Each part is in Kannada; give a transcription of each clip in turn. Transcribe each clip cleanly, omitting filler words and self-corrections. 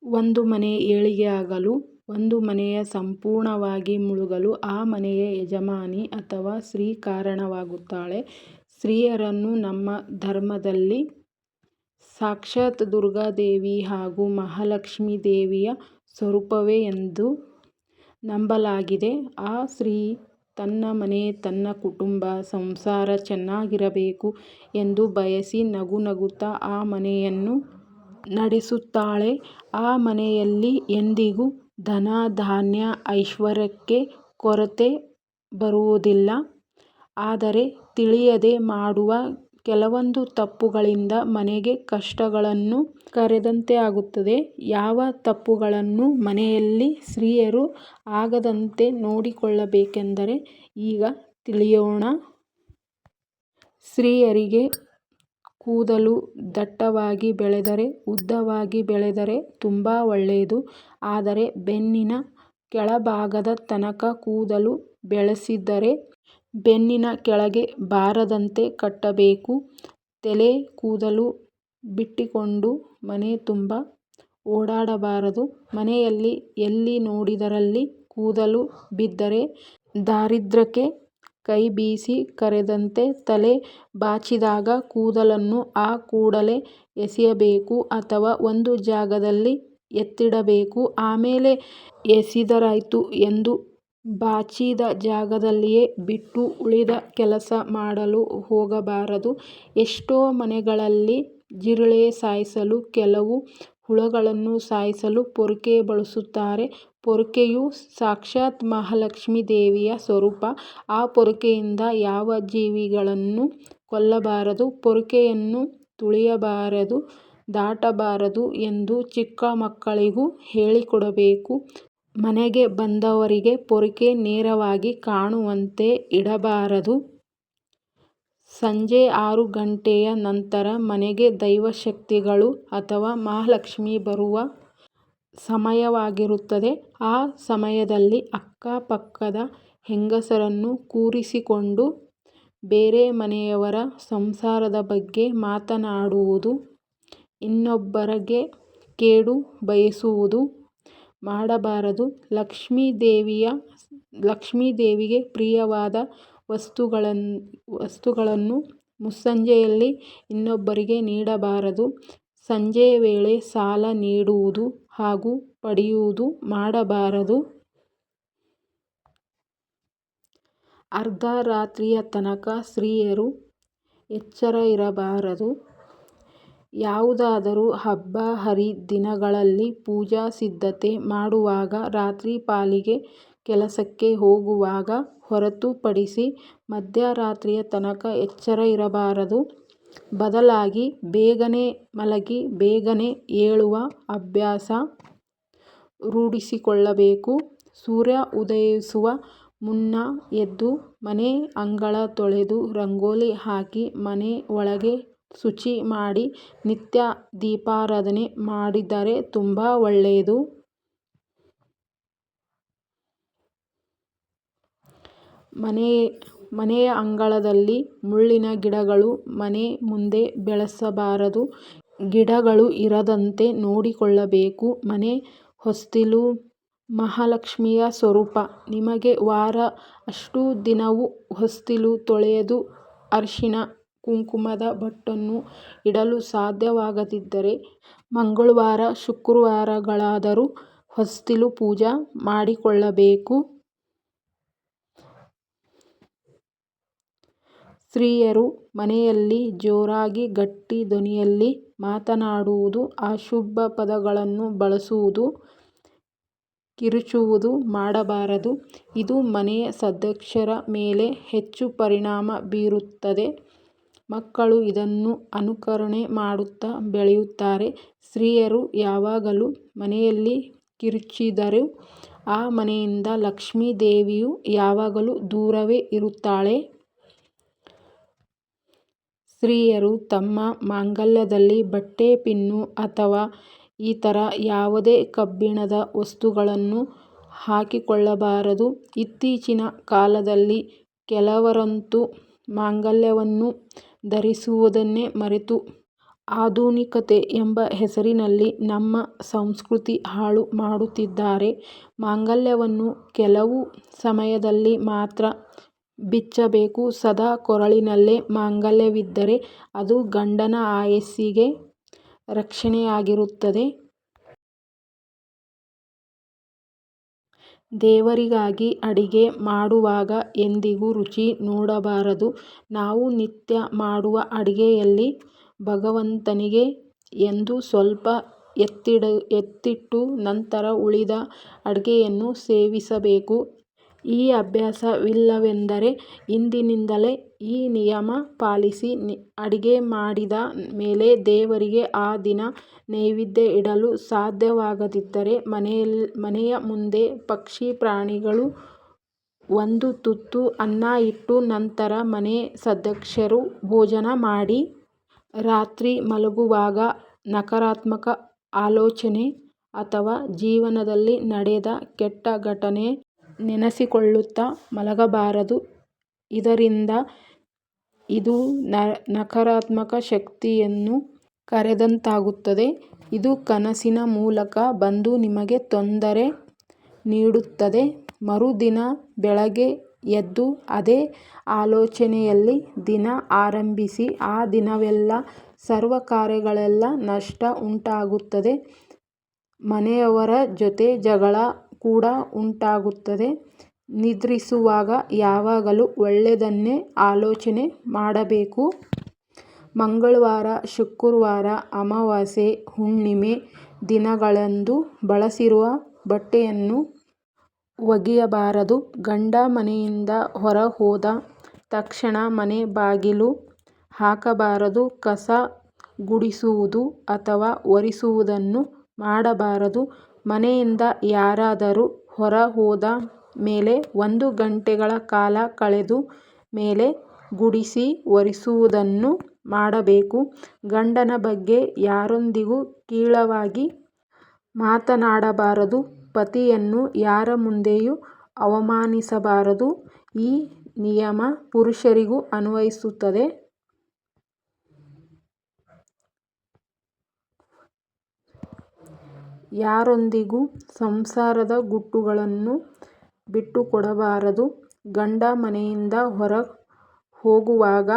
ಒಂದು ಮನೆ ಏಳಿಗೆ ಆಗಲು, ಒಂದು ಮನೆಯ ಸಂಪೂರ್ಣವಾಗಿ ಮುಳುಗಲು ಆ ಮನೆಯ ಯಜಮಾನಿ ಅಥವಾ ಸ್ತ್ರೀ ಕಾರಣವಾಗುತ್ತಾಳೆ. ಸ್ತ್ರೀಯರನ್ನು ನಮ್ಮ ಧರ್ಮದಲ್ಲಿ ಸಾಕ್ಷಾತ್ ದುರ್ಗಾದೇವಿ ಹಾಗೂ ಮಹಾಲಕ್ಷ್ಮೀ ದೇವಿಯ ಸ್ವರೂಪವೇ ಎಂದು ನಂಬಲಾಗಿದೆ. ಆ ಸ್ತ್ರೀ ತನ್ನ ಮನೆ, ತನ್ನ ಕುಟುಂಬ, ಸಂಸಾರ ಚೆನ್ನಾಗಿರಬೇಕು ಎಂದು ಬಯಸಿ ನಗು ನಗುತ್ತಾ ಆ ಮನೆಯನ್ನು ನಡೆಸುತ್ತಾಳೆ. ಆ ಮನೆಯಲ್ಲಿ ಎಂದಿಗೂ ಧನ, ಧಾನ್ಯ, ಐಶ್ವರ್ಯಕ್ಕೆ ಕೊರತೆ ಬರುವುದಿಲ್ಲ. ಆದರೆ ತಿಳಿಯದೆ ಮಾಡುವ ಕೆಲವೊಂದು ತಪ್ಪುಗಳಿಂದ ಮನೆಗೆ ಕಷ್ಟಗಳನ್ನು ಕರೆದಂತೆ ಆಗುತ್ತದೆ. ಯಾವ ತಪ್ಪುಗಳನ್ನು ಮನೆಯಲ್ಲಿ ಸ್ತ್ರೀಯರು ಆಗದಂತೆ ನೋಡಿಕೊಳ್ಳಬೇಕೆಂದರೆ ಈಗ ತಿಳಿಯೋಣ. ಸ್ತ್ರೀಯರಿಗೆ ಕೂದಲು ದಟ್ಟವಾಗಿ ಬೆಳೆದರೆ, ಉದ್ದವಾಗಿ ಬೆಳೆದರೆ ತುಂಬ ಒಳ್ಳೆಯದು. ಆದರೆ ಬೆನ್ನಿನ ಕೆಳಭಾಗದ ತನಕ ಕೂದಲು ಬೆಳೆಸಿದರೆ ಬೆನ್ನಿನ ಕೆಳಗೆ ಬಾರದಂತೆ ಕಟ್ಟಬೇಕು. ತಲೆ ಕೂದಲು ಬಿಟ್ಟುಕೊಂಡು ಮನೆ ತುಂಬ ಓಡಾಡಬಾರದು. ಮನೆಯಲ್ಲಿ ಎಲ್ಲಿ ನೋಡಿದರಲ್ಲಿ ಕೂದಲು ಬಿದ್ದರೆ ದಾರಿದ್ರ್ಯಕ್ಕೆ ಕೈ ಬೀಸಿ ಕರೆದಂತೆ. ತಲೆ ಬಾಚಿದಾಗ ಕೂದಲನ್ನು ಆ ಕೂಡಲೇ ಎಸೆಯಬೇಕು ಅಥವಾ ಒಂದು ಜಾಗದಲ್ಲಿ ಎತ್ತಿಡಬೇಕು. ಆಮೇಲೆ ಎಸೆದರಾಯ್ತು ಎಂದು ಬಾಚಿದ ಜಾಗದಲ್ಲಿಯೇ ಬಿಟ್ಟು ಉಳಿದ ಕೆಲಸ ಮಾಡಲು ಹೋಗಬಾರದು. ಎಷ್ಟೋ ಮನೆಗಳಲ್ಲಿ ಜಿರಳೆ ಸಾಯಿಸಲು, ಕೆಲವು ಹುಳುಗಳನ್ನು ಸಾಯಿಸಲು ಪೊರ್ಕೆ ಬಳಸುತ್ತಾರೆ. ಪೊರ್ಕೆಯು ಸಾಕ್ಷಾತ್ ಮಹಾಲಕ್ಷ್ಮೀ ದೇವಿಯ ಸ್ವರೂಪ. ಆ ಪೊರ್ಕೆಯಿಂದ ಯಾವ ಜೀವಿಗಳನ್ನು ಕೊಲ್ಲಬಾರದು, ಪೊರ್ಕೆಯನ್ನು ತುಳಿಯಬಾರದು, ದಾಟಬಾರದು ಎಂದು ಚಿಕ್ಕ ಮಕ್ಕಳಿಗೂ ಹೇಳಿಕೊಡಬೇಕು. ಮನೆಗೆ ಬಂದವರಿಗೆ ಪೊರ್ಕೆ ನೇರವಾಗಿ ಕಾಣುವಂತೆ ಇಡಬಾರದು. ಸಂಜೆ 6 ಗಂಟೆಯ ನಂತರ ಮನೆಗೆ ದೈವಶಕ್ತಿಗಳು ಅಥವಾ ಮಹಾಲಕ್ಷ್ಮಿ ಬರುವ ಸಮಯವಾಗಿರುತ್ತದೆ. ಆ ಸಮಯದಲ್ಲಿ ಅಕ್ಕಪಕ್ಕದ ಹೆಂಗಸರನ್ನು ಕೂರಿಸಿಕೊಂಡು ಬೇರೆ ಮನೆಯವರ ಸಂಸಾರದ ಬಗ್ಗೆ ಮಾತನಾಡುವುದು, ಇನ್ನೊಬ್ಬರಿಗೆ ಕೇಡು ಬಯಸುವುದು ಮಾಡಬಾರದು. ಲಕ್ಷ್ಮೀ ದೇವಿಗೆ ಪ್ರಿಯವಾದ ವಸ್ತುಗಳನ್ನು ಮುಸ್ಸಂಜೆಯಲ್ಲಿ ಇನ್ನೊಬ್ಬರಿಗೆ ನೀಡಬಾರದು. ಸಂಜೆಯ ವೇಳೆ ಸಾಲ ನೀಡುವುದು ಹಾಗೂ ಪಡೆಯುವುದು ಮಾಡಬಾರದು. ಅರ್ಧ ರಾತ್ರಿಯ ತನಕ ಸ್ತ್ರೀಯರು ಎಚ್ಚರ ಇರಬಾರದು. ಯಾವುದಾದರೂ ಹಬ್ಬ ಹರಿ ದಿನಗಳಲ್ಲಿ ಪೂಜಾ ಸಿದ್ಧತೆ ಮಾಡುವಾಗ, ರಾತ್ರಿ ಪಾಳಿಗೆ ಕೆಲಸಕ್ಕೆ ಹೋಗುವಾಗ ಹೊರತು ಪಡಿಸಿ ಮಧ್ಯರಾತ್ರಿಯ ತನಕ ಎಚ್ಚರ ಇರಬಾರದು. ಬದಲಾಗಿ ಬೇಗನೆ ಮಲಗಿ ಬೇಗನೆ ಏಳುವ ಅಭ್ಯಾಸ ರೂಢಿಸಿಕೊಳ್ಳಬೇಕು. ಸೂರ್ಯ ಉದಯಿಸುವ ಮುನ್ನ ಎದ್ದು ಮನೆ ಅಂಗಳ ತೊಳೆದು, ರಂಗೋಲಿ ಹಾಕಿ, ಮನೆ ಒಳಗೆ ಶುಚಿ ಮಾಡಿ ನಿತ್ಯ ದೀಪಾರಾಧನೆ ಮಾಡಿದರೆ ತುಂಬ ಒಳ್ಳೆಯದು. ಮನೆಯ ಅಂಗಳದಲ್ಲಿ ಮುಳ್ಳಿನ ಗಿಡಗಳು ಮನೆ ಮುಂದೆ ಬೆಳೆಸಬಾರದು. ಗಿಡಗಳು ಇರದಂತೆ ನೋಡಿಕೊಳ್ಳಬೇಕು. ಮನೆ ಹೊಸ್ತಿಲು ಮಹಾಲಕ್ಷ್ಮಿಯ ಸ್ವರೂಪ. ನಿಮಗೆ ವಾರ ಅಷ್ಟು ದಿನವೂ ಹೊಸ್ತಿಲು ತೊಳೆಯಲು ಅರಿಶಿನ ಕುಂಕುಮದ ಬೊಟ್ಟನ್ನು ಇಡಲು ಸಾಧ್ಯವಾಗದಿದ್ದರೆ ಮಂಗಳವಾರ, ಶುಕ್ರವಾರಗಳಾದರೂ ಹೊಸ್ತಿಲು ಪೂಜೆ ಮಾಡಿಕೊಳ್ಳಬೇಕು. ಸ್ತ್ರೀಯರು ಮನೆಯಲ್ಲಿ ಜೋರಾಗಿ ಗಟ್ಟಿ ಧ್ವನಿಯಲ್ಲಿ ಮಾತನಾಡುವುದು, ಅಶುಭ ಪದಗಳನ್ನು ಬಳಸುವುದು, ಕಿರುಚುವುದು ಮಾಡಬಾರದು. ಇದು ಮನೆಯ ಸದಸ್ಯರ ಮೇಲೆ ಹೆಚ್ಚು ಪರಿಣಾಮ ಬೀರುತ್ತದೆ. ಮಕ್ಕಳು ಇದನ್ನು ಅನುಕರಣೆ ಮಾಡುತ್ತಾ ಬೆಳೆಯುತ್ತಾರೆ. ಸ್ತ್ರೀಯರು ಯಾವಾಗಲೂ ಮನೆಯಲ್ಲಿ ಕಿರುಚಿದರೂ ಆ ಮನೆಯಿಂದ ಲಕ್ಷ್ಮೀ ದೇವಿಯು ಯಾವಾಗಲೂ ದೂರವೇ ಇರುತ್ತಾಳೆ. ಸ್ತ್ರೀಯರು ತಮ್ಮ ಮಾಂಗಲ್ಯದಲ್ಲಿ ಬಟ್ಟೆ, ಪಿನ್ನು ಅಥವಾ ಇತರ ಯಾವುದೇ ಕಬ್ಬಿಣದ ವಸ್ತುಗಳನ್ನು ಹಾಕಿಕೊಳ್ಳಬಾರದು. ಇತ್ತೀಚಿನ ಕಾಲದಲ್ಲಿ ಕೆಲವರಂತೂ ಮಾಂಗಲ್ಯವನ್ನು ಧರಿಸುವುದನ್ನೇ ಮರೆತು ಆಧುನಿಕತೆ ಎಂಬ ಹೆಸರಿನಲ್ಲಿ ನಮ್ಮ ಸಂಸ್ಕೃತಿ ಹಾಳು ಮಾಡುತ್ತಿದ್ದಾರೆ. ಮಾಂಗಲ್ಯವನ್ನು ಕೆಲವು ಸಮಯದಲ್ಲಿ ಮಾತ್ರ ಬಿಚ್ಚಬೇಕು. ಸದಾ ಕೊರಳಿನಲ್ಲೇ ಮಾಂಗಲ್ಯವಿದ್ದರೆ ಅದು ಗಂಡನ ಆಯಸ್ಸಿಗೆ ರಕ್ಷಣೆಯಾಗಿರುತ್ತದೆ. ದೇವರಿಗಾಗಿ ಅಡಿಗೆ ಮಾಡುವಾಗ ಎಂದಿಗೂ ರುಚಿ ನೋಡಬಾರದು. ನಾವು ನಿತ್ಯ ಮಾಡುವ ಅಡಿಗೆಯಲ್ಲಿ ಭಗವಂತನಿಗೆ ಎಂದು ಸ್ವಲ್ಪ ಎತ್ತಿಟ್ಟು ನಂತರ ಉಳಿದ ಅಡಿಗೆಯನ್ನು ಸೇವಿಸಬೇಕು. ಈ ಅಭ್ಯಾಸವಿಲ್ಲವೆಂದರೆ ಇಂದಿನಿಂದಲೇ ಈ ನಿಯಮ ಪಾಲಿಸಿ. ಅಡಿಗೆ ಮಾಡಿದ ಮೇಲೆ ದೇವರಿಗೆ ಆ ದಿನ ನೈವೇದ್ಯ ಇಡಲು ಸಾಧ್ಯವಾಗದಿದ್ದರೆ ಮನೆಯ ಮುಂದೆ ಪಕ್ಷಿ ಪ್ರಾಣಿಗಳು ಒಂದು ತುತ್ತು ಅನ್ನ ಇಟ್ಟು ನಂತರ ಮನೆ ಸದಸ್ಯರು ಭೋಜನ ಮಾಡಿ. ರಾತ್ರಿ ಮಲಗುವಾಗ ನಕಾರಾತ್ಮಕ ಆಲೋಚನೆ ಅಥವಾ ಜೀವನದಲ್ಲಿ ನಡೆದ ಕೆಟ್ಟ ಘಟನೆ ನೆನೆಸಿಕೊಳ್ಳುತ್ತಾ ಮಲಗಬಾರದು. ಇದರಿಂದ ಇದು ನಕಾರಾತ್ಮಕ ಶಕ್ತಿಯನ್ನು ಕರೆದಂತಾಗುತ್ತದೆ. ಇದು ಕನಸಿನ ಮೂಲಕ ಬಂದು ನಿಮಗೆ ತೊಂದರೆ ನೀಡುತ್ತದೆ. ಮರುದಿನ ಬೆಳಗ್ಗೆ ಎದ್ದು ಅದೇ ಆಲೋಚನೆಯಲ್ಲಿ ದಿನ ಆರಂಭಿಸಿ. ಆ ದಿನವೆಲ್ಲ ಸರ್ವ ಕಾರ್ಯಗಳಲ್ಲಿ ನಷ್ಟ ಉಂಟಾಗುತ್ತದೆ. ಮನೆಯವರ ಜೊತೆ ಜಗಳ ಕೂಡ ಉಂಟಾಗುತ್ತದೆ. ನಿದ್ರಿಸುವಾಗ ಯಾವಾಗಲೂ ಒಳ್ಳೆಯದನ್ನೇ ಆಲೋಚನೆ ಮಾಡಬೇಕು. ಮಂಗಳವಾರ, ಶುಕ್ರವಾರ, ಅಮಾವಾಸ್ಯೆ, ಹುಣ್ಣಿಮೆ ದಿನಗಳಂದು ಬಳಸಿರುವ ಬಟ್ಟೆಯನ್ನು ಒಗೆಯಬಾರದು. ಗಂಡ ಮನೆಯಿಂದ ಹೊರ ಹೋದ ತಕ್ಷಣ ಮನೆ ಬಾಗಿಲು ಹಾಕಬಾರದು. ಕಸ ಗುಡಿಸುವುದು ಅಥವಾ ಒರೆಸುವುದನ್ನು ಮಾಡಬಾರದು. ಮನೆಯಿಂದ ಯಾರಾದರೂ ಹೊರ ಹೋದ ಮೇಲೆ 1 ಗಂಟೆಗಳ ಕಾಲ ಕಳೆದ ಮೇಲೆ ಗುಡಿಸಿ ಒರೆಸುವುದನ್ನು ಮಾಡಬೇಕು. ಗಂಡನ ಬಗ್ಗೆ ಯಾರೊಂದಿಗೂ ಕೀಳಾಗಿ ಮಾತನಾಡಬಾರದು. ಪತಿಯನ್ನು ಯಾರ ಮುಂದೆಯೂ ಅವಮಾನಿಸಬಾರದು. ಈ ನಿಯಮ ಪುರುಷರಿಗೂ ಅನ್ವಯಿಸುತ್ತದೆ. ಯಾರೊಂದಿಗೂ ಸಂಸಾರದ ಗುಟ್ಟುಗಳನ್ನು ಬಿಟ್ಟುಕೊಡಬಾರದು. ಗಂಡ ಮನೆಯಿಂದ ಹೊರ ಹೋಗುವಾಗ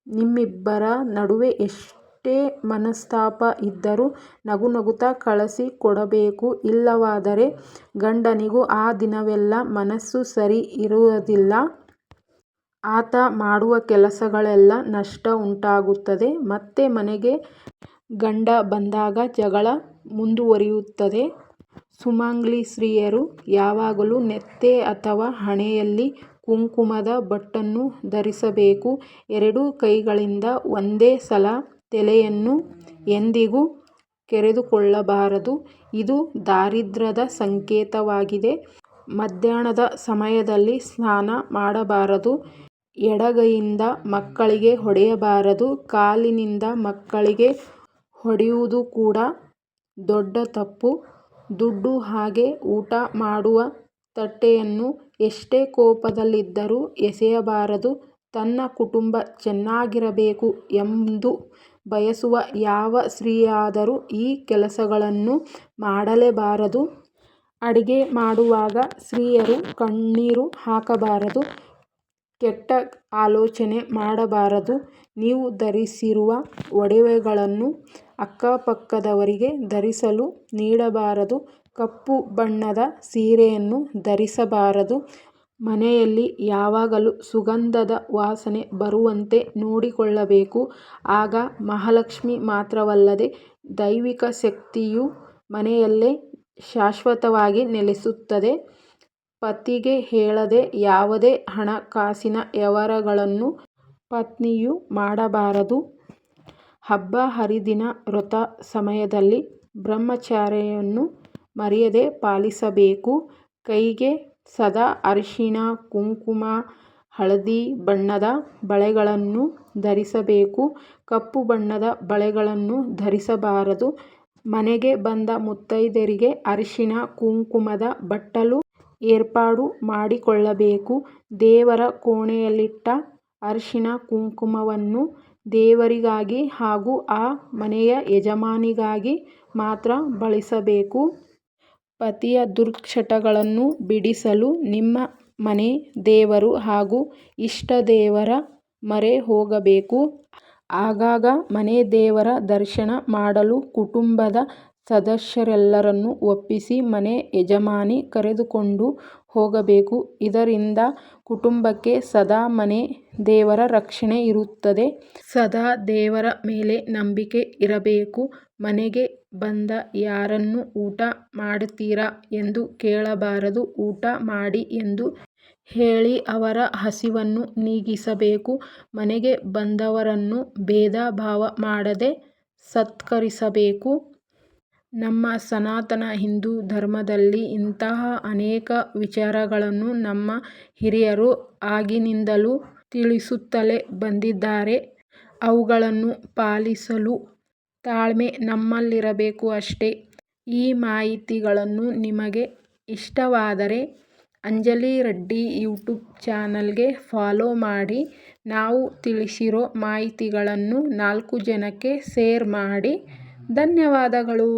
ನಿಮ್ಮಿಬ್ಬರ ನಡುವೆ ಎಷ್ಟೇ ಮನಸ್ತಾಪ ಇದ್ದರೂ ನಗುನಗುತ್ತಾ ಕಳಿಸಿ ಕೊಡಬೇಕು. ಇಲ್ಲವಾದರೆ ಗಂಡನಿಗೂ ಆ ದಿನವೆಲ್ಲ ಮನಸ್ಸು ಸರಿ ಇರುವುದಿಲ್ಲ. ಆತ ಮಾಡುವ ಕೆಲಸಗಳೆಲ್ಲ ನಷ್ಟ ಉಂಟಾಗುತ್ತದೆ. ಮತ್ತೆ ಮನೆಗೆ ಗಂಡ ಬಂದಾಗ ಜಗಳ ಮುಂದುವರಿಯುತ್ತದೆ. ಸುಮಂಗಲಿ ಸ್ತ್ರೀಯರು ಯಾವಾಗಲೂ ನೆತ್ತೆ ಅಥವಾ ಹಣೆಯಲ್ಲಿ ಕುಂಕುಮದ ಬೊಟ್ಟನ್ನು ಧರಿಸಬೇಕು. 2 ಕೈಗಳಿಂದ ಒಂದೇ ಸಲ ತಲೆಯನ್ನು ಎಂದಿಗೂ ಕೆರೆದುಕೊಳ್ಳಬಾರದು. ಇದು ದಾರಿದ್ರ್ಯದ ಸಂಕೇತವಾಗಿದೆ. ಮಧ್ಯಾಹ್ನದ ಸಮಯದಲ್ಲಿ ಸ್ನಾನ ಮಾಡಬಾರದು. ಎಡಗೈಯಿಂದ ಮಕ್ಕಳಿಗೆ ಹೊಡೆಯಬಾರದು. ಕಾಲಿನಿಂದ ಮಕ್ಕಳಿಗೆ ಹೊಡೆಯುವುದು ಕೂಡ ದೊಡ್ಡ ತಪ್ಪು. ದುಡ್ಡು ಹಾಗೆ ಊಟ ಮಾಡುವ ತಟ್ಟೆಯನ್ನು ಎಷ್ಟೇ ಕೋಪದಲ್ಲಿದ್ದರೂ ಎಸೆಯಬಾರದು. ತನ್ನ ಕುಟುಂಬ ಚೆನ್ನಾಗಿರಬೇಕು ಎಂದು ಬಯಸುವ ಯಾವ ಸ್ತ್ರೀಯಾದರೂ ಈ ಕೆಲಸಗಳನ್ನು ಮಾಡಲೇಬಾರದು. ಅಡಿಗೆ ಮಾಡುವಾಗ ಸ್ತ್ರೀಯರು ಕಣ್ಣೀರು ಹಾಕಬಾರದು. ಕೆಟ್ಟ ಆಲೋಚನೆ ಮಾಡಬಾರದು. ನೀವು ಧರಿಸಿರುವ ಒಡವೆಗಳನ್ನು ಅಕ್ಕಪಕ್ಕದವರಿಗೆ ಧರಿಸಲು ನೀಡಬಾರದು. ಕಪ್ಪು ಬಣ್ಣದ ಸೀರೆಯನ್ನು ಧರಿಸಬಾರದು. ಮನೆಯಲ್ಲಿ ಯಾವಾಗಲೂ ಸುಗಂಧದ ವಾಸನೆ ಬರುವಂತೆ ನೋಡಿಕೊಳ್ಳಬೇಕು. ಆಗ ಮಹಾಲಕ್ಷ್ಮಿ ಮಾತ್ರವಲ್ಲದೆ ದೈವಿಕ ಶಕ್ತಿಯೂ ಮನೆಯಲ್ಲಿ ಶಾಶ್ವತವಾಗಿ ನೆಲೆಸುತ್ತದೆ. ಪತಿಗೆ ಹೇಳದೆ ಯಾವುದೇ ಹಣಕಾಸಿನ ವ್ಯವಹಾರಗಳನ್ನು ಪತ್ನಿಯು ಮಾಡಬಾರದು. ಹಬ್ಬ ಹರಿದಿನ ವ್ರತ ಸಮಯದಲ್ಲಿ ಬ್ರಹ್ಮಚರ್ಯವನ್ನು ಮರೆಯದೆ ಪಾಲಿಸಬೇಕು. ಕೈಗೆ ಸದಾ ಅರಿಶಿಣ, ಕುಂಕುಮ, ಹಳದಿ ಬಣ್ಣದ ಬಳೆಗಳನ್ನು ಧರಿಸಬೇಕು. ಕಪ್ಪು ಬಣ್ಣದ ಬಳೆಗಳನ್ನು ಧರಿಸಬಾರದು. ಮನೆಗೆ ಬಂದ ಮುತ್ತೈದೆಯರಿಗೆ ಅರಿಶಿಣ ಕುಂಕುಮದ ಬಟ್ಟಲು ಏರ್ಪಾಡು ಮಾಡಿಕೊಳ್ಳಬೇಕು. ದೇವರ ಕೋಣೆಯಲ್ಲಿಟ್ಟ ಅರಿಶಿಣ ಕುಂಕುಮವನ್ನು ದೇವರಿಗಾಗಿ ಹಾಗೂ ಆ ಮನೆಯ ಯಜಮಾನಿಗಾಗಿ ಮಾತ್ರ ಬಳಸಬೇಕು. ಪತಿಯ ದುಶ್ಚಟಗಳನ್ನು ಬಿಡಿಸಲು ನಿಮ್ಮ ಮನೆ ದೇವರು ಹಾಗೂ ಇಷ್ಟದೇವರ ಮೊರೆ ಹೋಗಬೇಕು. ಆಗಾಗ ಮನೆ ದೇವರ ದರ್ಶನ ಮಾಡಲು ಕುಟುಂಬದ ಸದಸ್ಯರೆಲ್ಲರನ್ನು ಒಪ್ಪಿಸಿ ಮನೆ ಯಜಮಾನಿ ಕರೆದುಕೊಂಡು ಹೋಗಬೇಕು. ಇದರಿಂದ ಕುಟುಂಬಕ್ಕೆ ಸದಾ ಮನೆ ದೇವರ ರಕ್ಷಣೆ ಇರುತ್ತದೆ. ಸದಾ ದೇವರ ಮೇಲೆ ನಂಬಿಕೆ ಇರಬೇಕು. ಮನೆಗೆ ಬಂದ ಯಾರನ್ನು ಊಟ ಮಾಡ್ತೀರಾ ಎಂದು ಕೇಳಬಾರದು. ಊಟ ಮಾಡಿ ಎಂದು ಹೇಳಿ ಅವರ ಹಸಿವನ್ನು ನೀಗಿಸಬೇಕು. ಮನೆಗೆ ಬಂದವರನ್ನು ಭೇದ ಭಾವ ಮಾಡದೆ ಸತ್ಕರಿಸಬೇಕು. ನಮ್ಮ ಸನಾತನ ಹಿಂದೂ ಧರ್ಮದಲ್ಲಿ ಇಂತಹ ಅನೇಕ ವಿಚಾರಗಳನ್ನು ನಮ್ಮ ಹಿರಿಯರು ಆಗಿನಿಂದಲೂ ತಿಳಿಸುತ್ತಲೇ ಬಂದಿದ್ದಾರೆ. ಅವುಗಳನ್ನು ಪಾಲಿಸಲು ತಾಳ್ಮೆ ನಮ್ಮಲ್ಲಿರಬೇಕು ಅಷ್ಟೇ. ಈ ಮಾಹಿತಿಗಳು ನಿಮಗೆ ಇಷ್ಟವಾದರೆ ಅಂಜಲಿ ರೆಡ್ಡಿ ಯೂಟ್ಯೂಬ್ ಚಾನಲ್ಗೆ ಫಾಲೋ ಮಾಡಿ. ನಾವು ತಿಳಿಸಿರೋ ಮಾಹಿತಿಗಳನ್ನು 4 ಜನಕ್ಕೆ ಶೇರ್ ಮಾಡಿ. ಧನ್ಯವಾದಗಳು.